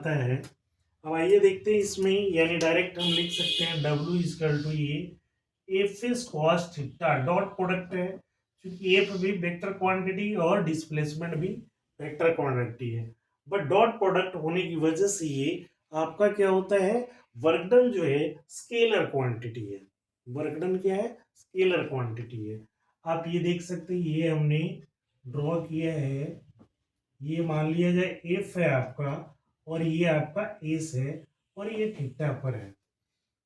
आता है। अब आइए देखते हैं इसमें, यानी डायरेक्ट हम लिख सकते हैं W इक्वल टू ये F is cos theta, dot product है क्योंकि एफ भी वेक्टर क्वांटिटी और डिस्प्लेसमेंट भी वेक्टर क्वांटिटी है, बट डॉट प्रोडक्ट होने की वजह से ये आपका क्या होता है, वर्क डन जो है स्केलर क्वांटिटी है। वर्क डन क्या है, स्केलर क्वांटिटी है। आप ये देख सकते हैं, ये हमने ड्रॉ किया है, ये मान लिया जाए एफ है आपका और ये आपका एस है और ये थीटा पर है।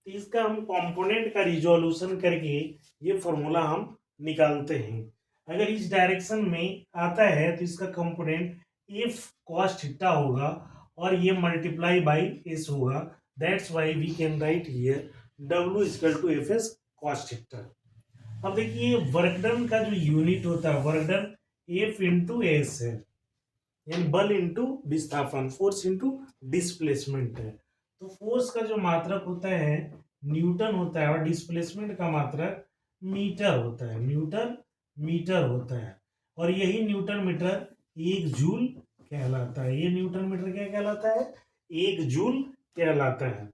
तो इसका हम कंपोनेंट का रिजोल्यूशन करके ये फॉर्मूला हम निकालते हैं। अगर इस डायरेक्शन में आता है तो इसका कंपोनेंट एफ कॉस थीटा होगा और ये मल्टीप्लाई बाई एस होगा। That's why we can write here W equal to F S cos theta. अब देखिए वर्क डन का जो यूनिट होता है, work done F into S है, यानी बल इंटू विस्थापन, फोर्स इंटू डिस्प्लेसमेंट है। तो फोर्स का जो मात्रक होता है न्यूटन होता है और डिस्प्लेसमेंट का मात्रक मीटर होता है, न्यूटन मीटर होता है। और यही न्यूटन मीटर एक जूल कहलाता है। ये न्यूटन मीटर क्या कहलाता है, एक जूल कहलाता है।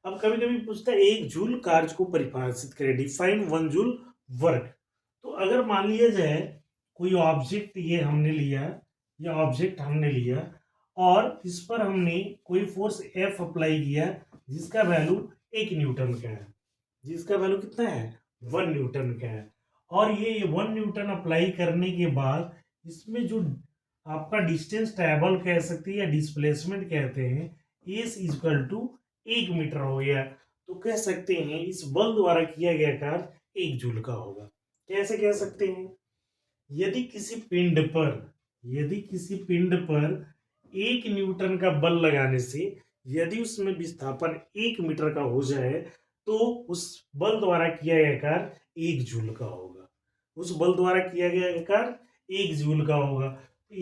अब कभी कभी पूछता है एक जूल कार्य को परिभाषित करें, डिफाइन वन जूल वर्क। तो अगर मान लिया जाए कोई ऑब्जेक्ट ये हमने लिया, या ऑब्जेक्ट हमने लिया और इस पर हमने कोई फोर्स एफ अप्लाई किया जिसका वैल्यू 1 न्यूटन का है, जिसका वैल्यू कितना है 1 न्यूटन का है। और ये 1 न्यूटन अप्लाई करने के बाद इसमें जो आपका डिस्टेंस ट्रैवल कह सकते हैं या डिस्प्लेसमेंट कहते हैं, इज इक्वल टू 1 मीटर हो गया। तो कह सकते हैं इस बल द्वारा किया गया कार्य 1 जूल का होगा। कैसे कह सकते हैं, यदि किसी पिंड पर, यदि किसी पिंड पर 1 न्यूटन का बल लगाने से यदि उसमें विस्थापन 1 मीटर का हो जाए तो उस बल द्वारा किया गया कार्य 1 जूल का होगा। उस बल द्वारा किया गया कार्य 1 जूल का होगा।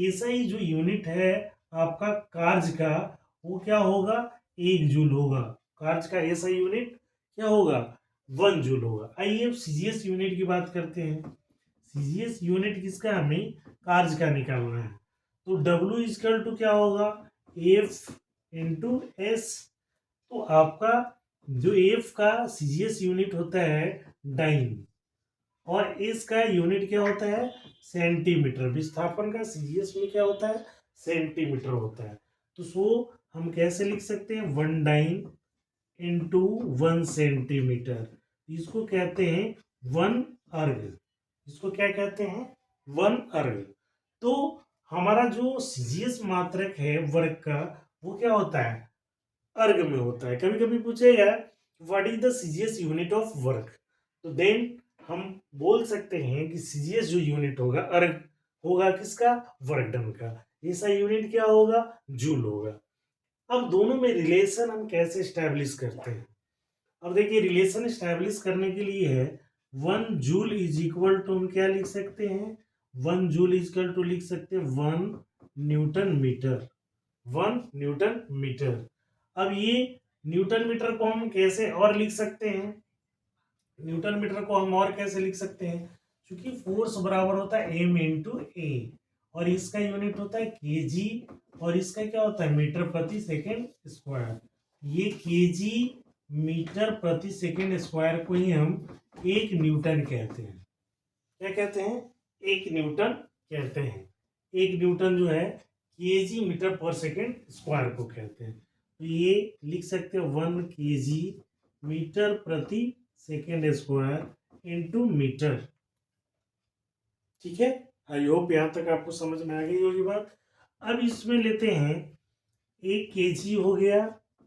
ऐसा ही जो यूनिट है आपका कार्य का, वो क्या होगा 1 जूल होगा। कार्य का ऐसा यूनिट क्या होगा 1 जूल होगा। आइए अब सीजीएस यूनिट की बात करते हैं। सीजीएस यूनिट किसका, हमें कार्य का निकालना है। तो W इक्वल टू क्या होगा एफ इंटू एस। तो आपका जो एफ का सीजीएस यूनिट होता है डाइन और एस का यूनिट क्या होता है सेंटीमीटर। विस्थापन का सीजीएस में क्या होता है सेंटीमीटर होता है। तो सो हम कैसे लिख सकते हैं 1 डाइन इंटू 1 सेंटीमीटर। इसको कहते हैं 1 अर्ग। इसको क्या कहते हैं 1 अर्ग। तो हमारा जो सीजीएस मात्रक है वर्क का वो क्या होता है अर्ग में होता है। कभी कभी पूछेगा what is the CGS unit of work, तो देन हम बोल सकते हैं कि सीजीएस जो यूनिट होगा अर्ग होगा किसका वर्क डन का। ऐसा यूनिट क्या होगा जूल होगा। अब दोनों में रिलेशन हम कैसे स्टैब्लिश करते हैं। अब देखिए रिलेशन स्टैब्लिश करने के लिए है 1 जूल इज इक्वल टू हम क्या लिख सकते हैं 1 जूल इज इक्वल टू लिख सकते हैं 1 न्यूटन मीटर। 1 Newton metre. अब ये न्यूटन मीटर को हम कैसे और लिख सकते हैं, न्यूटन मीटर को हम और कैसे लिख सकते हैं, क्योंकि फोर्स बराबर होता है एम इंटू ए और इसका यूनिट होता है केजी और इसका क्या होता है मीटर प्रति सेकेंड स्क्वायर। ये केजी मीटर प्रति सेकेंड स्क्वायर को ही हम 1 न्यूटन कहते हैं। क्या कहते हैं 1 न्यूटन कहते हैं। 1 न्यूटन जो है केजी मीटर पर सेकेंड स्क्वायर को कहते हैं। तो ये लिख सकते हैं 1 केजी मीटर प्रति सेकेंड स्क्वायर इंटू मीटर। ठीक है, आई होप यहां तक आपको समझ में आ गई होगी बात। अब इसमें लेते हैं 1 केजी हो गया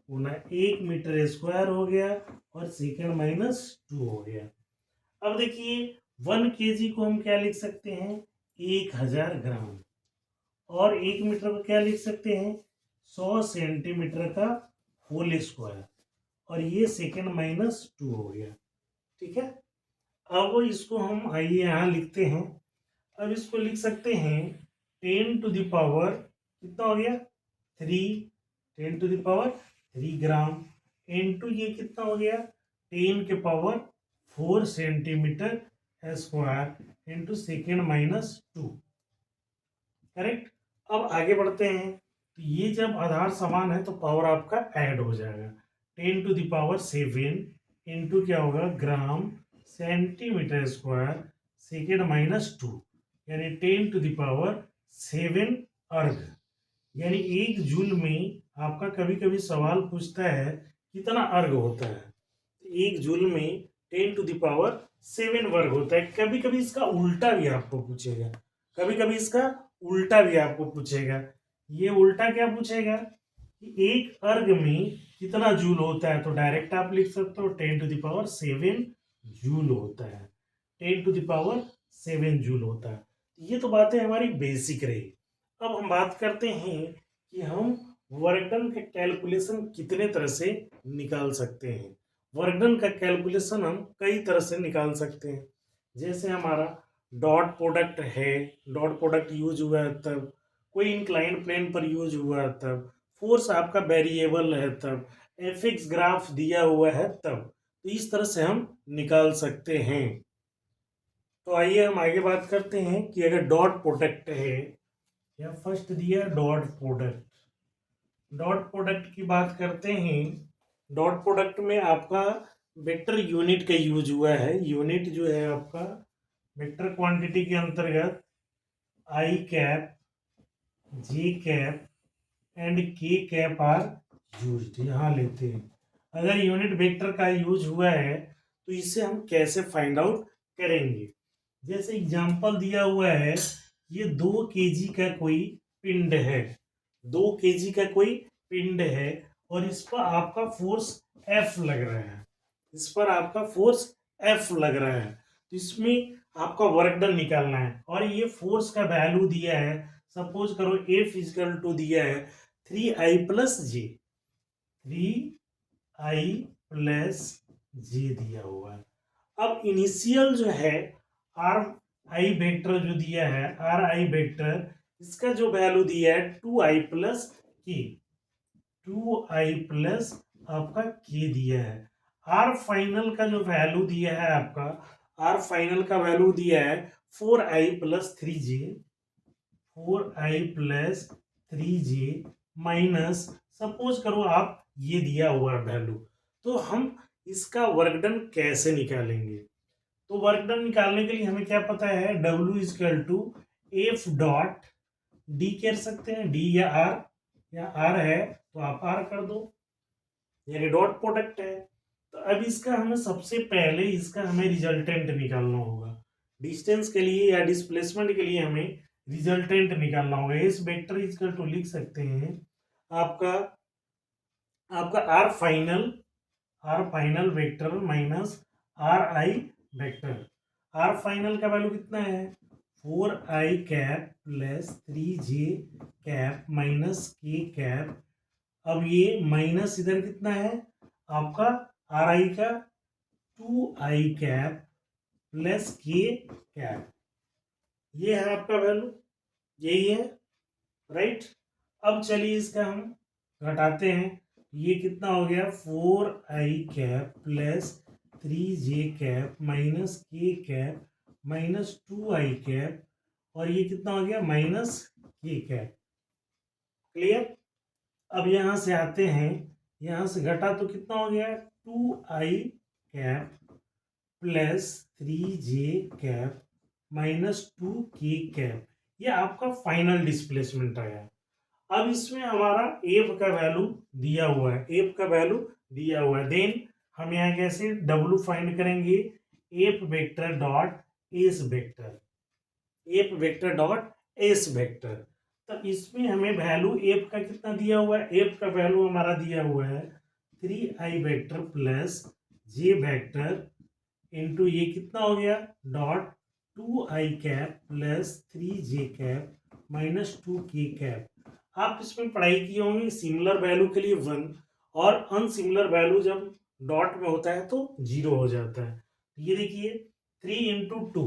गुना 1 मीटर स्क्वायर हो गया और सेकेंड माइनस 2 हो गया। अब देखिए 1 केजी को हम क्या लिख सकते हैं 1000 ग्राम और 1 मीटर को क्या लिख सकते हैं 100 सेंटीमीटर का होल स्क्वायर और ये सेकेंड माइनस 2 हो गया। ठीक है, अब इसको हम आइए यहाँ लिखते हैं। अब इसको लिख सकते हैं 10 टू द पावर कितना हो गया 3, 10 to the power 3 gram into ये कितना हो गया 10 के power 4 centimetre square into second minus 2। Correct. अब आगे बढ़ते हैं तो ये जब आधार समान है तो पावर आपका ऐड हो जाएगा। 10⁻7 इंटू क्या होगा ग्राम सेंटीमीटर स्क्वायर सेकेंड -2, यानी 10⁻7 अर्ग। यानी 1 जूल में आपका कभी कभी सवाल पूछता है कितना अर्ग होता है। 1 जूल में 10⁻7 वर्ग होता है। कभी कभी इसका उल्टा भी आपको पूछेगा, कभी कभी इसका उल्टा भी आपको पूछेगा। ये उल्टा क्या पूछेगा कि 1 अर्ग में कितना जूल होता है, तो डायरेक्ट आप लिख सकते हो 10⁻7 जूल होता है। 10⁻7 जूल होता है। ये तो बातें हमारी बेसिक रही। अब हम बात करते हैं कि हम वर्क डन का कैलकुलेशन कितने तरह से निकाल सकते हैं। वर्क डन का कैलकुलेशन हम कई तरह से निकाल सकते हैं। जैसे हमारा डॉट प्रोडक्ट है, डॉट प्रोडक्ट यूज हुआ है तब, कोई इंक्लाइन प्लेन पर यूज हुआ है तब, फोर्स आपका वेरिएबल है तब, एफएक्स ग्राफ दिया हुआ है तब, तो इस तरह से हम निकाल सकते हैं। तो आइए हम आगे बात करते हैं कि अगर डॉट प्रोडक्ट है, या फर्स्ट दिया डॉट प्रोडक्ट, डॉट प्रोडक्ट की बात करते हैं। डॉट प्रोडक्ट में आपका वेक्टर यूनिट का यूज हुआ है। यूनिट जो है आपका वेक्टर क्वांटिटी के अंतर्गत आई कैप, जे कैप एंड के कैप आर यूज्ड, यहाँ लेते हैं। अगर यूनिट वेक्टर का यूज हुआ है तो इसे हम कैसे फाइंड आउट करेंगे। जैसे एग्जांपल दिया हुआ है, ये 2 केजी का कोई पिंड है, 2 केजी का कोई पिंड है और इस पर आपका फोर्स एफ लग रहा है, इस पर आपका फोर्स एफ लग रहा है। तो इसमें आपका वर्क डन निकालना है और ये फोर्स का वैल्यू दिया है। सपोज करो एफ इजकल टू दिया है 3i प्लस जे, 3i प्लस जे दिया हुआ है। अब इनिशियल जो है आर आई वेक्टर जो दिया है, आर आई वेक्टर, इसका जो वैल्यू दिया है 2i प्लस के, 2i प्लस आपका के दिया है। आर फाइनल का जो वैल्यू दिया है आपका, आर फाइनल का वैल्यू दिया है 4i plus 3j, 4i plus 3j minus, suppose करो आप ये दिया हुआ वैल्यू। तो हम इसका वर्क डन कैसे निकालेंगे। तो वर्क डन निकालने के लिए हमें क्या पता है, W is equal to F dot D कर सकते हैं, डी या आर है तो आप आर कर दो, यानी डॉट प्रोडक्ट है। तो अब इसका हमें सबसे पहले इसका हमें रिजल्टेंट निकालना होगा। डिस्टेंस के लिए या डिस्प्लेसमेंट के लिए हमें रिजल्टेंट निकालना होगा। इस वेक्टर इजकल टू लिख सकते हैं आपका आपका R final vector minus R I vector. R final का वैल्यू कितना है 4i cap plus 3j cap minus K cap. अब ये माइनस इधर कितना है आपका आर आई का 2i कैप प्लस के कैप, ये है आपका वैल्यू, यही है राइट। अब चलिए इसका हम घटाते हैं। ये कितना हो गया 4i cap plus 3j cap minus K cap minus 2i cap, और ये कितना हो गया माइनस के कैप। क्लियर। अब यहाँ से आते हैं, यहाँ से घटा तो कितना हो गया 2i cap plus 3j cap minus 2k cap, ये आपका फाइनल डिस्प्लेसमेंट आया। अब इसमें हमारा एफ का वैल्यू दिया हुआ है, एफ का वैल्यू दिया हुआ है। देन हम यहाँ कैसे डब्ल्यू फाइंड करेंगे, F vector dot S vector, F vector dot S vector. तो इसमें हमें वैल्यू एफ का कितना दिया हुआ है, एफ का वैल्यू हमारा दिया हुआ है 3i वेक्टर प्लस जे वेक्टर इंटू ये कितना हो गया dot 2i cap plus 3j cap minus 2k cap. आप इसमें पढ़ाई किए होंगे सिमिलर वैल्यू के लिए 1 और अनसिमिलर वैल्यू जब डॉट में होता है तो 0 हो जाता है। ये देखिए 3 इंटू टू,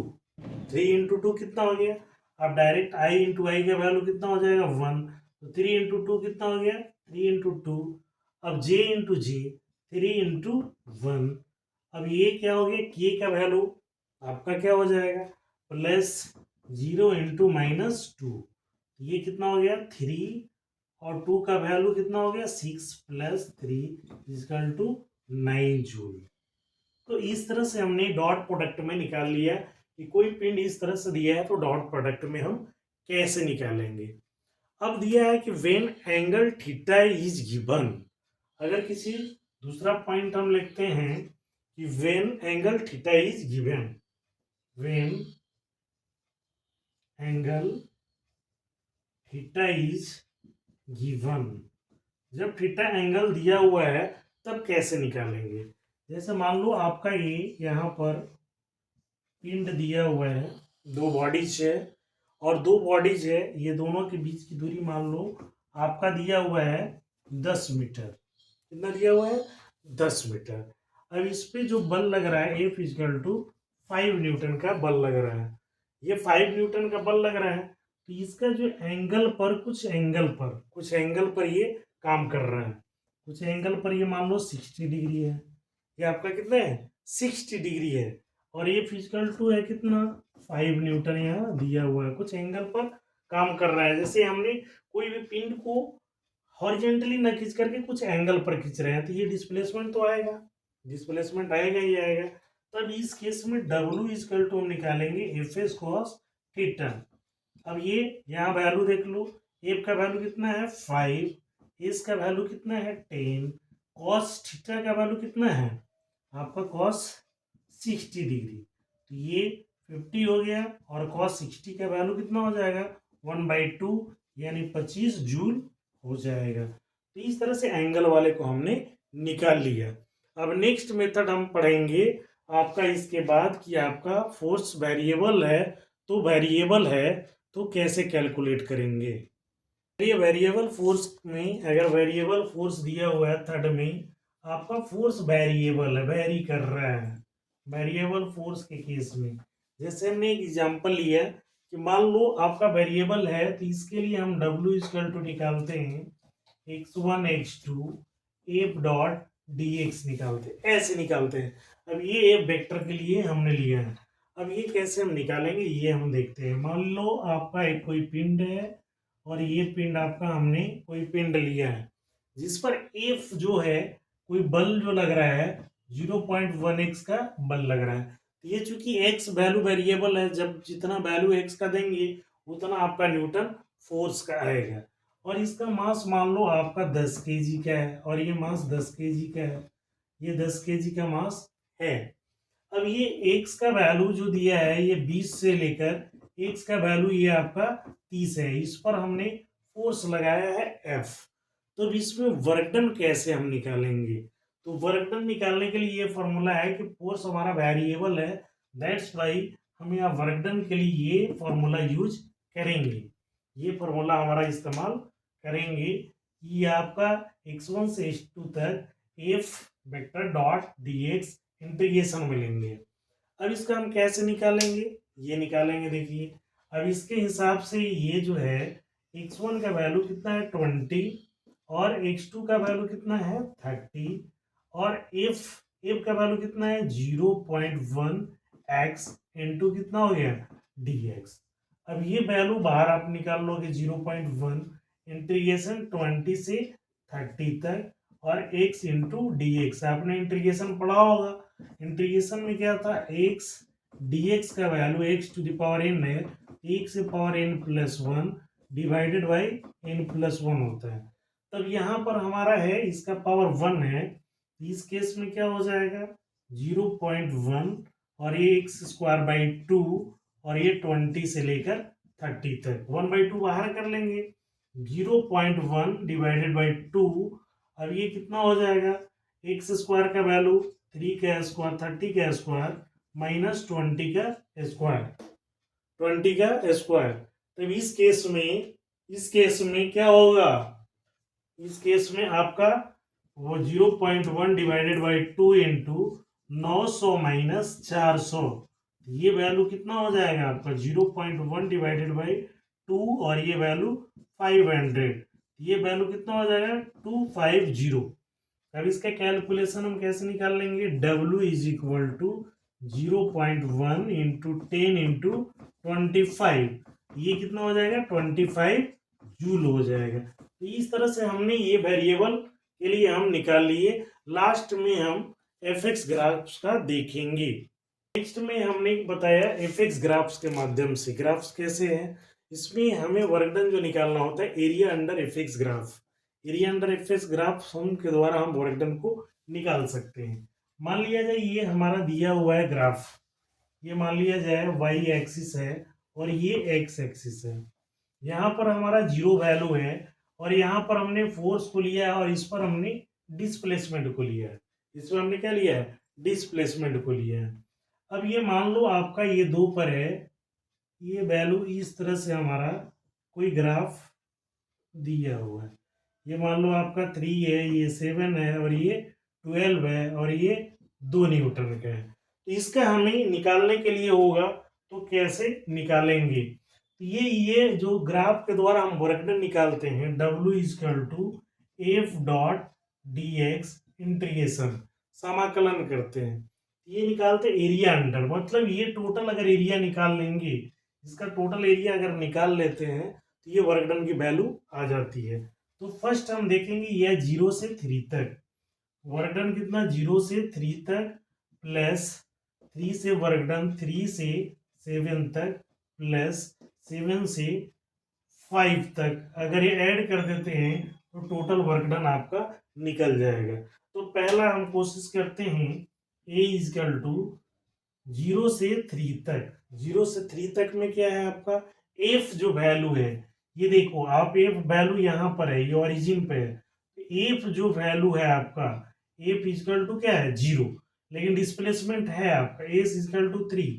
3 इंटू टू कितना हो गया, अब डायरेक्ट i इंटू आई का वैल्यू कितना हो जाएगा 1, तो 3 इंटू टू कितना हो गया 3 इंटू टू। अब j इंटू जे 3 इंटू 1, अब ये क्या हो गया के का वैल्यू आपका क्या हो जाएगा प्लस 0 इंटू माइनस 2, ये कितना हो गया 3 और 2 का वैल्यू कितना हो गया 6 + 3 इक्वल टू 9 जूल। तो इस तरह से हमने डॉट प्रोडक्ट में निकाल लिया कि कोई पिंड इस तरह से दिया है तो डॉट प्रोडक्ट में हम कैसे निकालेंगे। अब दिया है कि when angle theta is given, अगर किसी दूसरा पॉइंट हम लिखते हैं कि when angle theta is given, when angle theta is given, जब थीटा एंगल दिया हुआ है तब कैसे निकालेंगे। जैसे मान लो आपका ये यहाँ पर पिंड दिया हुआ है, 2 बॉडीज है और 2 बॉडीज है, ये दोनों के बीच की दूरी मान लो आपका दिया हुआ है 10 मीटर। कितना दिया हुआ है 10 मीटर। अब इस पे जो बल लग रहा है F इक्वल टू 5 न्यूटन का बल लग रहा है। ये 5 न्यूटन का बल लग रहा है तो इसका जो एंगल पर कुछ एंगल पर ये काम कर रहा है। कुछ एंगल पर ये मान लो 60 डिग्री है। ये आपका कितना है 60 डिग्री है और ये फिजिकल टू है कितना 5 न्यूटन यहाँ दिया हुआ है। कुछ एंगल पर काम कर रहा है। जैसे हमने कोई भी पिंड को हॉरिजेंटली न खींच करके कुछ एंगल पर खींच रहे हैं तो ये डिस्प्लेसमेंट तो आएगा, डिस्प्लेसमेंट आएगा ही आएगा। तब इस केस में W इक्वल टू हम निकालेंगे एफ एस कॉस थीटा। अब ये यहाँ वैल्यू देख लो, एफ का वैल्यू कितना है 5, एस का वैल्यू कितना है 10, कॉस थीटा का वैल्यू कितना है आपका कॉस 60 डिग्री। तो ये 50 हो गया और कॉस 60 का वैल्यू कितना हो जाएगा 1/2 यानी 25 जूल हो जाएगा। तो इस तरह से एंगल वाले को हमने निकाल लिया। अब नेक्स्ट मेथड हम पढ़ेंगे आपका इसके बाद कि आपका फोर्स वेरिएबल है तो कैसे कैलकुलेट करेंगे। ये वेरिएबल फोर्स में अगर वेरिएबल फोर्स दिया हुआ है थर्ड में, आपका फोर्स वेरिएबल है, वेरी कर रहा है वेरिएबल फोर्स के केस में। जैसे हमने एक एग्जांपल लिया कि मान लो आपका वेरिएबल है तो इसके लिए हम W इक्वल टू निकालते हैं x1 x2 F dot dx निकालते हैं, ऐसे निकालते हैं। अब ये एफ वेक्टर के लिए हमने लिया है। अब ये कैसे हम निकालेंगे ये हम देखते हैं। मान लो आपका एक कोई पिंड है और ये पिंड आपका हमने कोई पिंड लिया है जिस पर एफ जो है कोई बल जो लग रहा है 0.1x का बल लग रहा है। तो ये चूंकि x वैल्यू वेरिएबल है, जब जितना वैल्यू x का देंगे उतना आपका न्यूटन फोर्स का आएगा। और इसका मास मान लो आपका 10 केजी का है और ये मास 10 केजी का है, ये 10 केजी का मास है। अब ये x का वैल्यू जो दिया है ये 20 से लेकर x का वैल्यू ये आपका 30 है। इस पर हमने फोर्स लगाया है F। तो इसमें वर्क डन कैसे हम निकालेंगे। तो वर्क डन निकालने के लिए ये फॉर्मूला है कि फोर्स हमारा वेरिएबल है, दैट्स वाई हम यहाँ वर्क डन के लिए ये फॉर्मूला यूज करेंगे। ये फॉर्मूला हमारा इस्तेमाल करेंगे कि आपका x1 से x2 तक F vector dot dx integration में लेंगे। अब इसका हम कैसे निकालेंगे ये निकालेंगे। देखिए अब इसके हिसाब से ये जो है x1 का वैल्यू कितना है 20 और x2 का वैल्यू कितना है 30 और f का वैल्यू कितना है 0.1 x इंटू कितना हो गया dx। अब ये वैल्यू बाहर आप निकाल लोगे 0.1 इंटीग्रेशन 20 से 30 तक और x इंटू डी एक्स। आपने इंटीग्रेशन पढ़ा होगा, इंटीग्रेशन में क्या था x dx का value x to the power n है, x से power n plus 1 divided by n plus 1 होता है। तब यहाँ पर हमारा है इसका पावर 1 है, इस केस में क्या हो जाएगा 0.1 और ये x स्क्वायर बाई 2 और ये 20 से लेकर 30 तक 1/2 बाहर कर लेंगे 0.1 डिवाइडेड बाई 2। अब ये कितना हो जाएगा एक्स स्क्वायर का वैल्यू 3 का स्क्वायर 30 का स्क्वायर माइनस 20 का स्क्वायर 20 का स्क्वायर। तब इस केस में क्या होगा, इस केस में आपका वो 0.1 डिवाइडेड बाई 2 इंटू 900 माइनस 400, ये वैल्यू कितना हो जाएगा आपका 0.1 डिवाइडेड बाई 2 और ये वैल्यू 500, ये वैल्यू कितना हो जाएगा 250। अब इसका कैलकुलेशन हम कैसे निकाल लेंगे W is equal to 0.1 into 10 into 25, ये कितना हो जाएगा 25 जूल हो जाएगा। तो इस तरह से हमने ये वेरिएबल के लिए हम निकाल लिए। लास्ट में हम एफएक्स ग्राफ्स का देखेंगे। नेक्स्ट में हमने बताया एफएक्स ग्राफ्स के माध्यम से ग्राफ्स कैसे हैं। इसमें हमें वर्क डन जो निकालना होता है area under FX graph. Area under FX graph हम के द्वारा हम वर्क डन को निकाल सकते हैं। मान लिया जाए ये हमारा दिया हुआ है ग्राफ, ये मान लिया जाए वाई एक्सिस है और ये एक्स एक्सिस है। यहाँ पर हमारा जीरो वैल्यू है और यहाँ पर हमने फोर्स को लिया है और इस पर हमने डिस्प्लेसमेंट को लिया है। इसमें हमने क्या लिया है, डिस्प्लेसमेंट को लिया है। अब ये मान लो आपका ये 2 पर है, ये वैल्यू इस तरह से हमारा कोई ग्राफ दिया हुआ है। ये मान लो आपका 3 है, ये 7 है और ये 12 है और ये 2 न्यूटन का है। तो इसका हमें निकालने के लिए होगा तो कैसे निकालेंगे। तो ये जो ग्राफ के द्वारा हम वर्क डन निकालते हैं W is equal to F dot D X integration, समाकलन करते हैं। ये निकालते एरिया अंडर, मतलब ये टोटल अगर एरिया निकाल लेंगे, इसका टोटल एरिया अगर निकाल लेते हैं तो ये वर्क डन की वैल्यू आ जाती है। तो फर्स्ट हम देखेंगे यह 0 से 3 तक वर्क डन कितना, 0 से 3 तक प्लस 3 से वर्क डन 3 से 7 तक प्लस 7 से 5 तक। अगर ये ऐड कर देते हैं तो टोटल वर्क डन आपका निकल जाएगा। तो पहला हम कोशिश करते हैं ए इजकल टू 0 से 3 तक। 0 से 3 तक में क्या है आपका एफ जो वैल्यू है, ये देखो आप एफ वैल्यू यहाँ पर है, ये ओरिजिन पे है। एफ जो वैल्यू है आपका एफ इजकल टू क्या है 0, लेकिन डिस्प्लेसमेंट है आपका एस इजकल टू 3।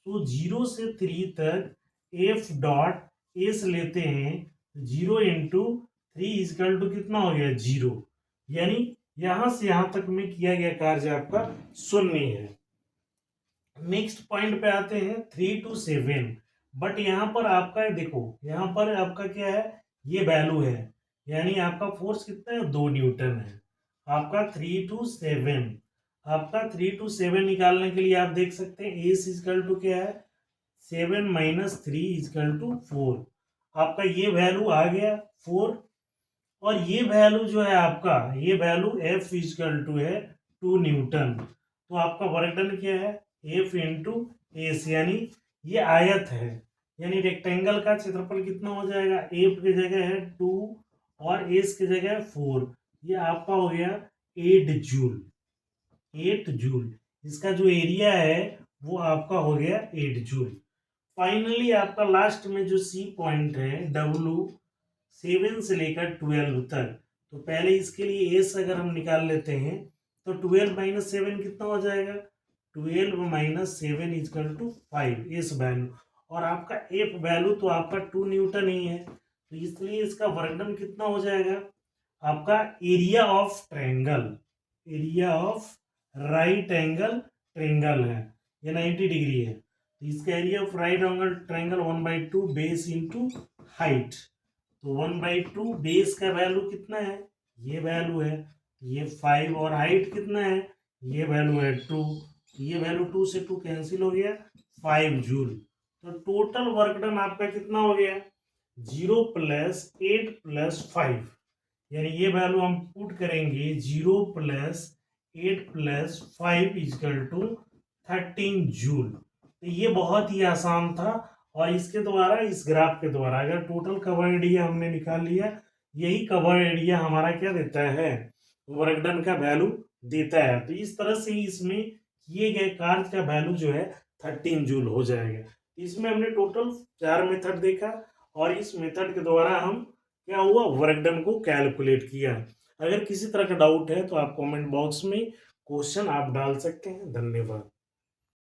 तो 0 से 3 तक एफ डॉट एस लेते हैं, 0 इंटू 3 इजकल टू कितना हो गया 0, यानी यहां से यहां तक में किया गया कार्य आपका 0 है। नेक्स्ट पॉइंट पे आते हैं 3 to 7, बट यहाँ पर आपका देखो यहाँ पर आपका क्या है, ये वैल्यू है, यानी आपका फोर्स कितना है 2 न्यूटन है। आपका 3 to 7, आपका 3 to 7 निकालने के लिए आप देख सकते हैं एस इजकल टू क्या है 7 माइनस 3 इजकल टू 4। आपका ये वैल्यू आ गया 4 और ये वैल्यू जो है आपका ये वैल्यू एफ इजकल टू है 2 न्यूटन। तो आपका वर्क डन क्या है एफ इंटू एस, यानी ये आयत है, यानी रेक्टेंगल का क्षेत्रफल कितना हो जाएगा, एफ की जगह है 2 और एस की जगह है 4, ये आपका हो गया 8 जूल। 8 जूल इसका जो एरिया है वो आपका हो गया 8 जूल। फाइनली आपका लास्ट में जो सी पॉइंट है W 7 से लेकर 12 तक, तो पहले इसके लिए एस अगर हम निकाल लेते हैं तो 12 माइनस 7 कितना हो जाएगा, 12 minus 7 is equal to 5 S value, और आपका एफ वैल्यू तो आपका 2 न्यूटन ही है, तो इसलिए इसका वर्क डन कितना हो जाएगा आपका area of triangle, area of right angle triangle है, ये 90 डिग्री है, तो इसका area of right angle triangle 1/2 base into height. तो 1/2 बेस का वैल्यू कितना है, ये वैल्यू है, ये 5 और हाइट कितना है, ये वैल्यू है 2, ये वैल्यू 2 से 2 कैंसिल हो गया 5 जूल। तो टोटल वर्क डन आपका कितना हो गया 0 प्लस 8 प्लस 5, यानी ये वैल्यू हम पुट करेंगे 0 plus 8 plus 5 is equal to 13 joule. तो ये बहुत ही आसान था और इसके द्वारा इस ग्राफ के द्वारा अगर टोटल कवर एरिया हमने निकाल लिया, यही कवर एरिया हमारा क्या देता है वर्क डन का वैल्यू देता है। तो इस तरह से इसमें किए गए कार्य का वैल्यू जो है 13 जूल हो जाएगा। इसमें हमने टोटल 4 मेथड देखा और इस मेथड के द्वारा हम क्या हुआ वर्क डन को कैलकुलेट किया। अगर किसी तरह का डाउट है तो आप कमेंट बॉक्स में क्वेश्चन आप डाल सकते हैं। धन्यवाद।